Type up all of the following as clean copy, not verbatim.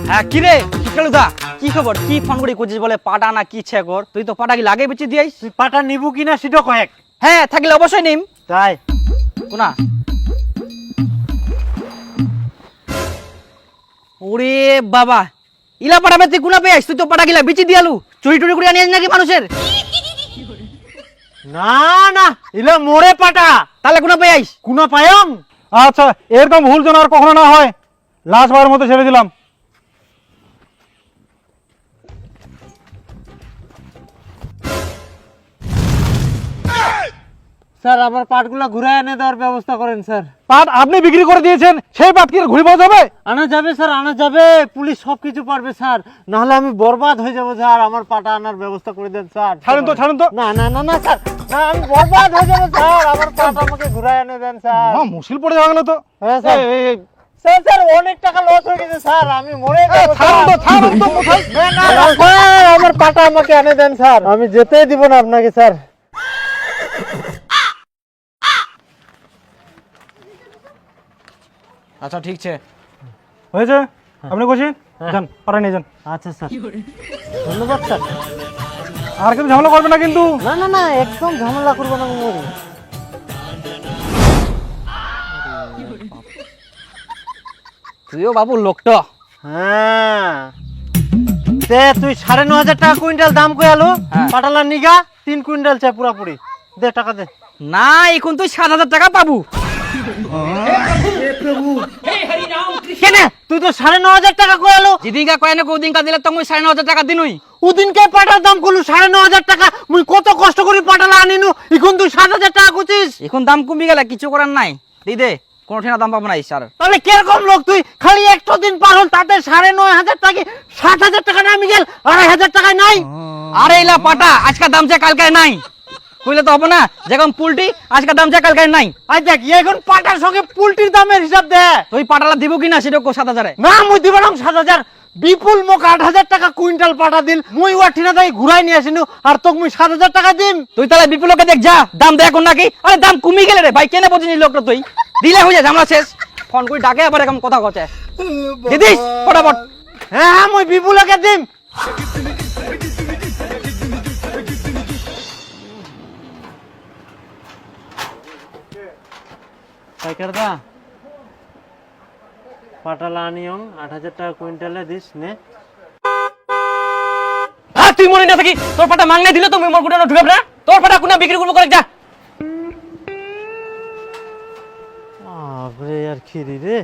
হ্যাঁ কি রে দা কি খবর? কি ফোন করে খুঁজিস বলে পাটা না কি ছে কর? তুই তো পাটা কি লাগে বেঁচে দিয়াইস। তুই পাটা নিবু কিনা সেটা কয়েক। হ্যাঁ থাকলে অবশ্যই নিম। তাই কোনা ওরে বাবা ইলা পাটা বেতে কোনা পেয়েছিস? তুই তো পাটা গিলা বেঁচে দিয়ালু, চুরি টুরি করে আনিস নাকি মানুষের? না না ইলা মোরে পাটা। তাহলে কোনা পেয়েছিস? কুনা পায়ং। আচ্ছা এরকম ভুল যেন আর কখনো না হয়, লাস্ট বারের মতো ছেড়ে দিলাম। স্যার আমার পাটগুলা ঘুরে এনে দেওয়ার ব্যবস্থা করেন স্যার। পাট আপনি বিক্রি করে দিয়েছেন, সেই পাট কি আর ঘুরে পাওয়া যাবে? আনা যাবে স্যার, আনা যাবে, পুলিশ সবকিছু পারবে স্যার, নাহলে আমি বরবাদ হয়ে যাবো স্যার। আমার পাটা আনার ব্যবস্থা করে দেন স্যার। ছাড়েন তো, ছাড়েন তো। না না না না স্যার, না আমি বরবাদ হয়ে যাবো স্যার। আমার পাটা আমাকে ঘুরে এনে দেন স্যার। মুশকিল পড়ে যাওয়া গেল তো। হ্যাঁ স্যার। স্যার স্যার অনেক টাকা লস হয়ে গেছে স্যার, আমি মরে যাবো ছাড়েন তো, ছাড়েন তো কোথায়? না না না স্যার, আমার পাটা আমাকে এনে দেন স্যার, আমি যেতেই দিব না আপনাকে স্যার। আচ্ছা ঠিক আছে হয়েছে, আপনি বসেন, যান পাটা নিয়ে যান। আচ্ছা স্যার, ধন্যবাদ স্যার। আর কিন্তু ঝামেলা করবে না কিন্তু। না না না একদম ঝামেলা করবো না আমি। তুইও বাবু লোকটা। হ্যাঁ তে তুই 9,500 টাকা কুইন্টাল দাম কই আলো পাটালা নিগা 3 কুইন্টাল চাই পুরাপুরি দে, টাকা দে। না এখন তুই 7,000 টাকা পাবো। কেন তুই তো 9,500 টাকা কই আলো? যেদিনকা কয় না ওদিনকা দিলে তো মুই 9,500 টাকা দিনুই। ওদিনকে পাটার দাম কলু 9,500 টাকা, মুই কত কষ্ট করে পাটালা আনিনু, এখন তুই 7,000 টাকা কইছিস। এখন দাম কমে গেলে কিছু করার নাই, দি দে কোনো ঠিনা দাম পাবো না স্যার। তাহলে কিরকম লোক তুই? খালি একটা দিন পার হল তাতে 9,500 টাকা 7,000 টাকা নামি গেল, 2,500 টাকায় নাই। আরে ইলা পাটা আজকাল দাম চাই কালকে নাই, কইলে তো হবে না। যেমন পুলটি আজকাল দাম চাই কালকে নাই। আই দেখ এখন পাটার সঙ্গে পুলটির দামের হিসাব দে। তুই পাটালা দিব কিনা সেটা 7,000-এ? না মুই দিব না 7,000, বিপুল মোক 8,000 টাকা কুইন্টাল পাটা দিল, মুই ওয়া ঠিনা দাই ঘুরাই নিয়ে আসিনু, আর তোক মুই 7,000 টাকা দিম। তুই তাহলে বিপুলকে দেখ যা, দাম দেখ নাকি। আরে দাম কমে গেলে রে ভাই, কেনে বুঝিনি লোকটা তুই দিলে হয়ে যায় ঝামেলা শেষ। ফোন করে ডাকে আবার এরকম কথা কচ্ছে দিদিস ফটাফট। হ্যাঁ হ্যাঁ মুই বিপুলকে দিম। পাইকারদা পাটালা আনিয়ং 8,000 টাকা কুইন্টালে দিস নে। আর তুই মনে না থাকি তোর পাটা মাংনা দিলে তো মোর গুটানো ঢুকাব না। তোর পাটা কোনা বিক্রি করব করে যা। আরে यार খিরি রে।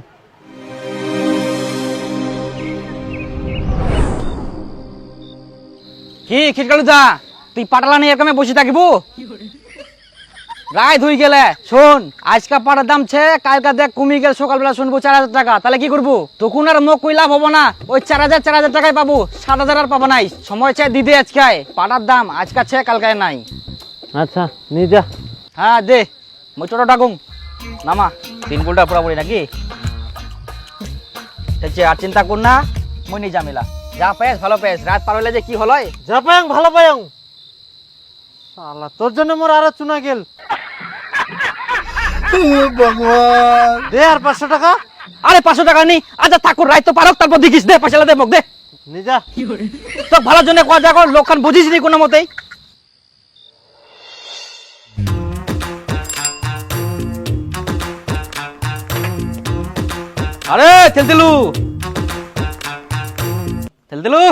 কি খিটকালু যা, তুই পাটালা নিয়ে এরকম বসে থাকিবো? রায় ধুই গেলে শোন, আজকা পাটার দাম ছে কালকা দেখ কমে গেল, সকালবেলা শুনবো 4,000 টাকা, তাহলে কি করবো? তখন আর মুখ কই লাভ হবো না, ওই 4,000 টাকায় পাবো, 7,000 আর পাবো নাই। সময় চাই দিদে আজকায়, পাটার দাম আজকা ছে কালকায় নাই। আচ্ছা নিয়ে যা। হ্যাঁ দে মই টোটো ডাকুং নামা 3 কুলটা পুরাপুরি নাকি ঠিক আর চিন্তা কর না, মই নিয়ে যামিলা যা পেস ভালো পেস। রাত পার হইলে যে কি হলয় যা পায়ং ভালো পায়ং। শালা তোর জন্য মোর আরো চুনা গেল। ভগবান দে আর 500 টাকা। আরে 500 টাকা নি, আচ্ছা থাকুর রাত তো পারক, তারপর দেখিস দে পয়সা দে মগ দে। নি যা। তো ভালোর জন্য কয়া যা কর, লোকখান বুঝিস নি কোনো মতেই। আরে তেলতেলু তেলতেলু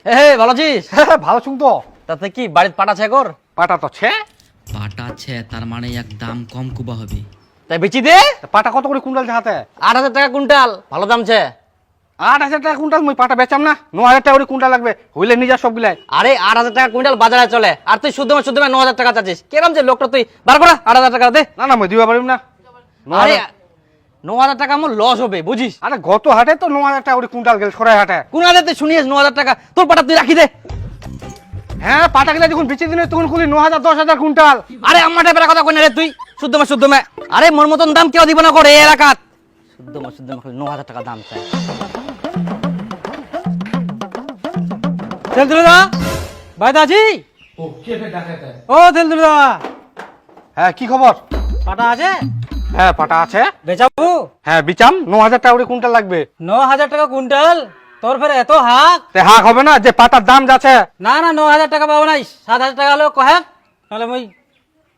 হে ভালো আছিস? ভালো শুন তো। তাতে কি বাড়িতে পাটা ছে কর? পাটা তো ছে, পাটা আছে তার মানে এক দাম কম কুবা হবে। তাই বেচি দে। পাটা কত করে কুইন্টাল হাতে? 8,000 টাকা কুইন্টাল, ভালো দাম ছে। 8,000 টাকা কুইন্টাল মুই পাটা বেচাম না, 9,000 টাকা করে কুইন্টাল লাগবে, হইলে নিজা সবগুলাই। আরে 8,000 টাকা কুইন্টাল বাজারে চলে, আর তুই শুদ্ধ 9,000 টাকা চাচ্ছিস। কেরম যে লোকটা তুই বার করা 8,000 টাকা দে। না না মুই দিবা পারিম না। আরে 9,000 টাকা আমার লস হবে বুঝিস। আরে গত হাটে তো 9,000 টাকা করে কুইন্টাল গেল, সরাই হাটে। কোন হাতে তুই শুনিস 9,000 টাকা? তোর পাটা তুই রাখি দে। হ্যাঁ পাটা গেলে যখন বেচে দিন তখন খুলি 9,000 10,000 কুইন্টাল। আরে আমার টাইপের কথা কই না রে তুই, শুদ্ধ মে। আরে মোর মতন দাম কেউ দিব না করে এই এলাকাত। শুদ্ধ মে 9,000 টাকা দাম চাই। তেলদুলদা ভাই দাজি। ও তেলদুলদা হ্যাঁ কি খবর? পাটা আছে? হ্যাঁ পাটা আছে। বেচাবো? হ্যাঁ বিচাম 9,000 টাকা করে কুইন্টাল লাগবে। 9,000 টাকা কুইন্টাল? তোর ফের এত হাক? তে হাক হবে না যে পাতার দাম যাচ্ছে। না না 9,000 টাকা পাবো নাই, 7,000 টাকা হলেও কহে, নাহলে মই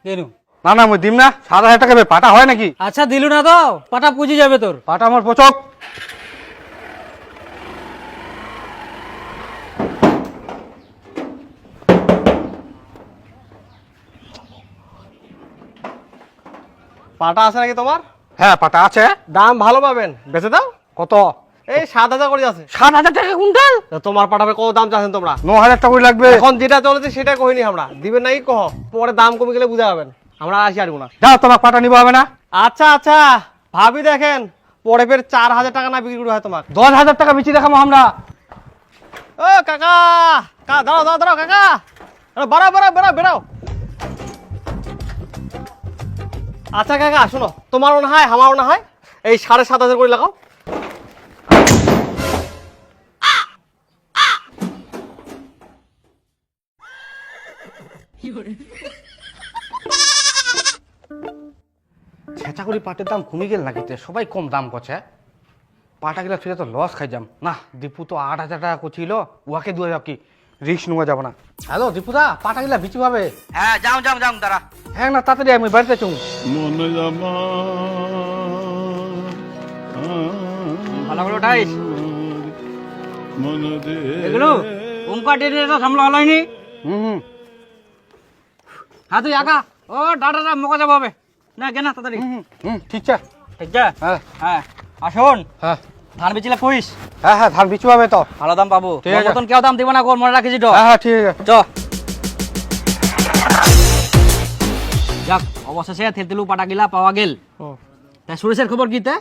গেলু। না না মুই দিম না, 7,000 টাকা পাটা হয় নাকি? আচ্ছা দিলু না তো, পাটা পুজি যাবে তোর। পাটা আমার পচক। পাটা আছে নাকি তোমার? হ্যাঁ পাটা আছে। দাম ভালো পাবেন, বেচে দাও। কত? এই 7,000 করে আছে। 7,000 টাকা কুইন্টাল? তো তোমার পাঠাবে কত দাম চাচ্ছেন তোমরা? 9,000 টাকা করে লাগবে। এখন যেটা চলেছে সেটা কহিনি আমরা, দিবেন নাকি কহ, পরে দাম কমে গেলে বুঝা যাবেন, আমরা আসি আরবো না। যাও তোমার পাটা নিবো হবে না। আচ্ছা আচ্ছা ভাবি দেখেন, পরে ফের 4,000 টাকা না বিক্রি করে হয় তোমার। 10,000 টাকা বেশি দেখাবো আমরা। ও কাকা, দাঁড়াও দাঁড়াও দাঁড়াও কাকা, বেড়াও বেড়াও বেড়াও বেড়াও। আচ্ছা কাকা শোনো, তোমারও না হয় আমারও না হয়, এই 7,500 করে লাগাও। ছেঁচা করে পাটের দাম কমে গেল নাকি? সবাই কম দাম করছে। পাটা গেলে ফিরে তো লস খাই যাম না। দীপু তো 8,000 টাকা করছিল, উহাকে 2,000 কি রিস্ক নেওয়া যাবো না। হ্যালো দীপুদা, পাটা গেলা বিচি পাবে? হ্যাঁ যাও যাও যাও দাঁড়া। হ্যাঁ না তাড়াতাড়ি আমি বাড়িতে চুন। ভালো করে উঠাইস এগুলো ওমকা টেনে সামলা হলাইনি। হুম হ্যাঁ তুই আঁকা ও ডাটা মোকা যাবো হবে না কেনা তাড়াতাড়ি। ঠিক আছে। ঠিক আছে হ্যাঁ হ্যাঁ আসুন। হ্যাঁ ধান বেচিলে কইস, হ্যাঁ হ্যাঁ ধান বিচু পাবে তো। ভালো দাম পাবো। ঠিক আছে। তোর মতন কেউ দাম দিব না, গোল মনে রাখিস তো। হ্যাঁ হ্যাঁ ঠিক আছে। চ যাক অবশেষে থেতেলু পাটা গিলা পাওয়া গেল। তাই সুরেশের খবর কি তে?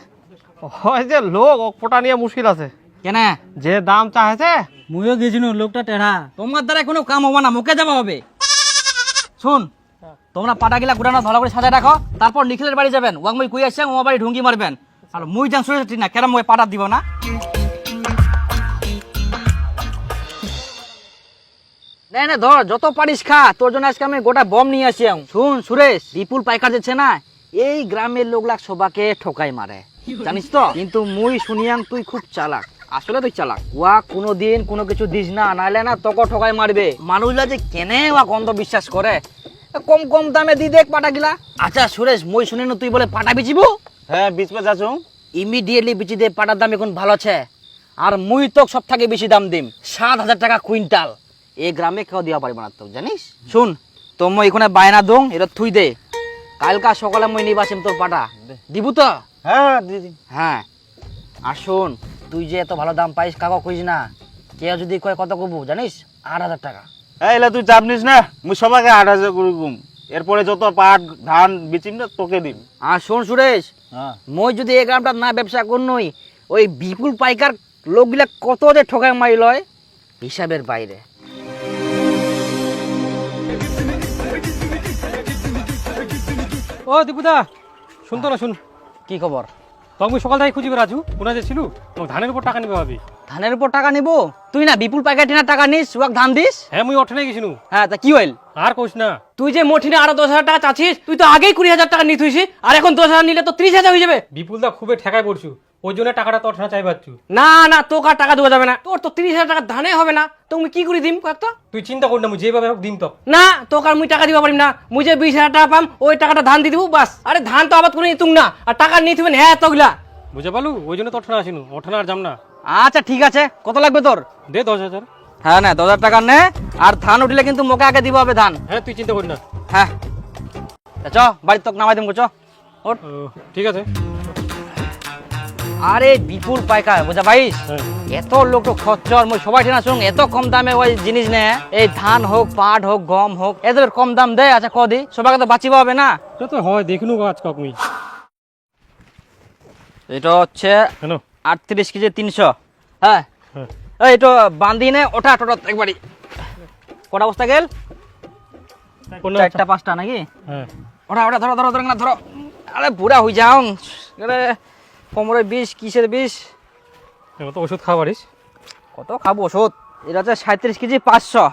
হয় যে লোক পোটা নিয়ে মুশকিল আছে, কেন? যে দাম চাইছে। মুইও গেছিনু, লোকটা টেढ़া। তোমার দ্বারা কোনো কাম হবে না, মুখে যাওয়া হবে। শুন তোমরা পাটা গিলা গুড়ানো ভালো করে সাজায় রাখো, তারপর নিখিলের বাড়ি যাবেন। ওয়াং মুই কুই আসছেন, ও বাড়ি ঢুঙ্গি মারবেন। আর মুই যান সুরেশ ঠিক না, কেন মুই পাটা দিব না? না না ধর যত পারিস খা, তোর জন্য আজকে আমি গোটা বম নিয়ে আসি। শুন সুরেশ, বিপুল পাইকার যাচ্ছে না, এই গ্রামের লোকলা সবাকে ঠকাই মারে জানিস তো। কিন্তু মুই শুনিয়াং তুই খুব চালাক, আসলে তুই চালাক। ওয়া কোনোদিন কোনো কিছু দিস না, নাইলে না তোকে ঠকাই মারবে। মানুষরা যে কেনে ওয়া গন্ধ বিশ্বাস করে, কম কম দামে দি দেখ পাটা গিলা। আচ্ছা সুরেশ, মুই শুনি তুই বলে পাটা বিচিব। হ্যাঁ বিচ পে যাচ্ছ। ইমিডিয়েটলি বিচি দে, পাটার দাম এখন ভালো আছে। আর মুই তো সব থেকে বেশি দাম দিম, 7,000 টাকা কুইন্টাল। এই গ্রামে কেউ দেওয়া পারবে না তো জানিস। শুন তো মই এখানে বায়না দং, এটা থুই দে, কালকা সকালে মই নিবাসিম তোর পাটা দিব তো। হ্যাঁ দিদি। হ্যাঁ আর শোন, তুই যে এত ভালো দাম পাইস কাকা কইস না, কেউ যদি কয় কত কবু জানিস? 8,000 টাকা। এলা তুই চাপ নিস না, মুই সবাইকে 8,000 করে গুম, এরপরে যত পাট ধান বিচিম না তোকে দিম। আর শোন সুরেশ, হ্যাঁ মই যদি এই গ্রামটা না ব্যবসা করনই, ওই বিপুল পাইকার লোকগুলা কত যে ঠকাই মারি লয় হিসাবের বাইরে। ও দীপুদা শুনতো না, শুন। কি খবর? তুমি সকাল থেকে খুঁজি রাজু, কোনা যে ছিল, তোমার ধানের উপর টাকা নিবে ভাবি। ধানের উপর টাকা নিব? তুই না বিপুল পাইকার টিনার টাকা নিস, ওয়াক ধান দিস। হ্যাঁ মুই অঠে গেছিনু। হ্যাঁ তা কি হইল? আর কোস না, তুই যে মঠিনে আরো 10,000 টাকা চাচ্ছিস, তুই তো আগেই 20,000 টাকা নিতে হইছিস, আর এখন 10,000 নিলে তো 30,000 হয়ে যাবে। বিপুলদা খুবই ঠেকায় পড়ছু, ওই জন্য টাকাটা তো অঠে চাই পাচ্ছু। না না তোকে আর টাকা দেওয়া যাবে না, তোর তো 30,000 টাকা ধানে হবে না, তুমি কি করে দিম কয়েকটা? তুই চিন্তা কর না, মুই যেভাবে হোক দিম তো। না তোকে আর মুই টাকা দিবা পারিম না, মুই যে 20,000 টাকা পাম ওই টাকাটা ধান দিয়ে দিব বাস। আরে ধান তো আবাদ করে নিতুম না, আর টাকা নিয়ে থিবেন হ্যাঁ তোগুলা। বুঝে পালু, ওই জন্য তো অঠে আসিনু, অঠে আর যাম না। আচ্ছা ঠিক আছে, কত লাগবে তোর? দে 10,000। হ্যাঁ না 10,000 টাকা নে, আর ধান উঠলে কিন্তু মোকে আগে দিব হবে ধান। হ্যাঁ তুই চিন্তা কর না। হ্যাঁ চ বাড়ির তোকে নামাই দিম, চ ওঠ। ও, ঠিক আছে। আরে বিপুল পাইকার বুঝা পাইস, হ্যাঁ এত লোক তো খচ্চর, মই সবাই ঠিনা শুন এত কম দামে ওই জিনিস নে, এই ধান হোক পাট হোক গম হোক এদের কম দাম দেয়। আচ্ছা কদি সবাইকে তো বাঁচিব হবে না। এটা তো হয়, দেখনু আজ কক মুই। এটা হচ্ছে কেন? 38 কেজি 300। হ্যাঁ হ্যাঁ এই তো বান্ধি নে, ওটা টোটা একবারই। কটা বস্তা গেল? কোন 4টা 5টা নাকি? হ্যাঁ ওটা ওটা ধরো ধরো ধরো না ধরো। আরে বুড়া হয়ে যাও, আরে কোমরে বিষ, কিসের বিষ? তো ওষুধ খাওয়া পারিস। কত খাবো ওষুধ? এটা হচ্ছে 37 কেজি 500।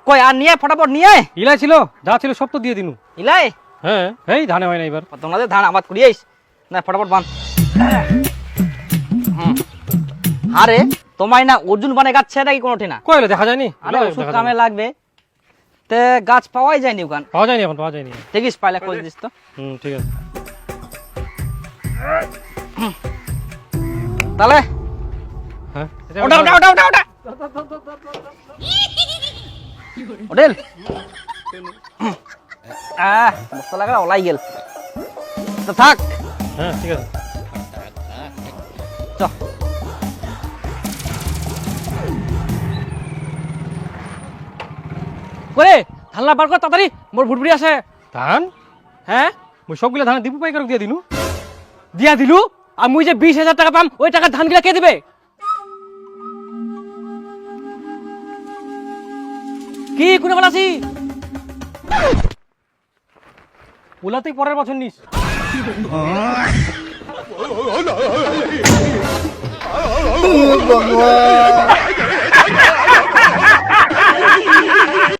কই আর নিয়ে ফটাফট নিয়ে। ইলাই ছিল, যা ছিল সব তো দিয়ে দিনু। ইলাই হ্যাঁ এই ধানে হয় না এবার তোমাদের ধান আবাদ করিয়েছ না ফটাফট বান আরে তোমায় না অর্জুন বানে গাছ ছে নাকি কোনোটি না কইলে দেখা যায়নি আরে ওষুধ কামে লাগবে তে গাছ পাওয়াই যায়নি ওখান পাওয়া যায়নি এখন পাওয়া যায়নি দেখিস পাইলে খোঁজ দিস তো ঠিক আছে তাহলে হ্যাঁ ওটা ওটা ওটা ওটা ওটা ওটেল মস্ত লাগা ওলাই গেল তো থাক হ্যাঁ ঠিক আছে চ করে ধানলা বার কর তাড়াতাড়ি মোর ভুটভুটি আছে ধান হ্যাঁ মুই সবগুলা ধান দীপু পাইকারক দিয়া দিলু আর মুই যে 20,000 টাকা পাম ওই টাকা ধানগুলা কে দিবে কি কোনে বলাছি ওলা তুই পরের বছর নিস